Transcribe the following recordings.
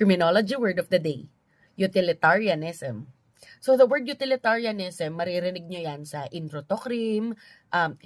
Criminology word of the day, utilitarianism. So the word utilitarianism, maririnig nyo yan sa Intro to Crim,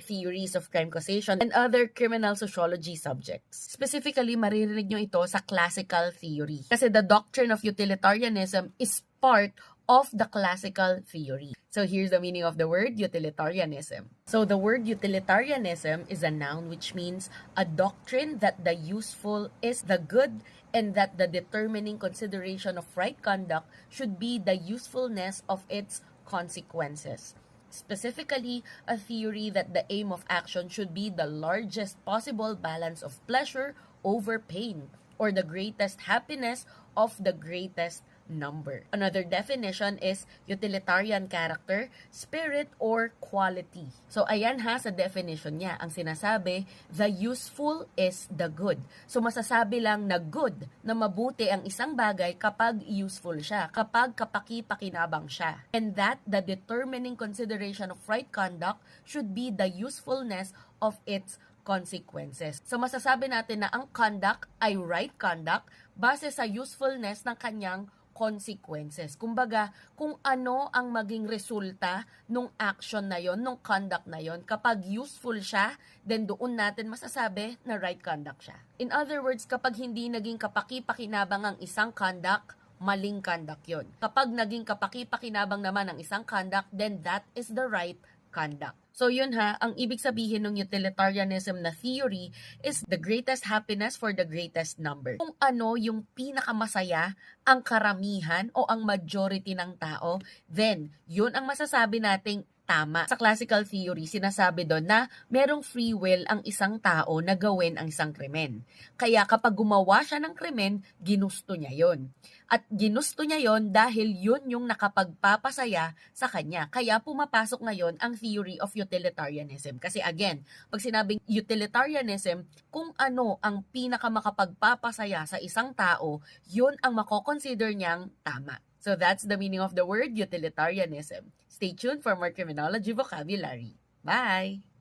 Theories of Crime Causation, and other criminal sociology subjects. Specifically, maririnig nyo ito sa classical theory. Kasi the doctrine of utilitarianism is part of the classical theory. So here's the meaning of the word utilitarianism. So the word utilitarianism is a noun which means a doctrine that the useful is the good and that the determining consideration of right conduct should be the usefulness of its consequences. Specifically, a theory that the aim of action should be the largest possible balance of pleasure over pain, or the greatest happiness of the greatest number. Another definition is utilitarian character, spirit, or quality. So ayan ha sa definition niya. Ang sinasabi, the useful is the good. So masasabi lang na good, na mabuti ang isang bagay kapag useful siya, kapag kapaki-pakinabang siya. And that the determining consideration of right conduct should be the usefulness of its consequences. So masasabi natin na ang conduct ay right conduct base sa usefulness ng kanyang consequences. Kumbaga, kung ano ang maging resulta nung action na yon, nung conduct na yon, kapag useful siya, then doon natin masasabi na right conduct siya. In other words, kapag hindi naging kapaki-pakinabang ang isang conduct, maling conduct yon. Kapag naging kapaki-pakinabang naman ang isang conduct, then that is the right conduct. So yun ha, ang ibig sabihin ng utilitarianism na theory is the greatest happiness for the greatest number. Kung ano yung pinakamasaya ang karamihan o ang majority ng tao, then yun ang masasabi nating tama. Sa classical theory, sinasabi doon na merong free will ang isang tao na gawin ang isang krimen. Kaya kapag gumawa siya ng krimen, ginusto niya yon. At ginusto niya yon dahil yun yung nakapagpapasaya sa kanya. Kaya pumapasok ngayon ang theory of utilitarianism. Kasi again, pag sinabing utilitarianism, kung ano ang pinakamakapagpapasaya sa isang tao, yun ang makoconsider niyang tama. So that's the meaning of the word utilitarianism. Stay tuned for more criminology vocabulary. Bye!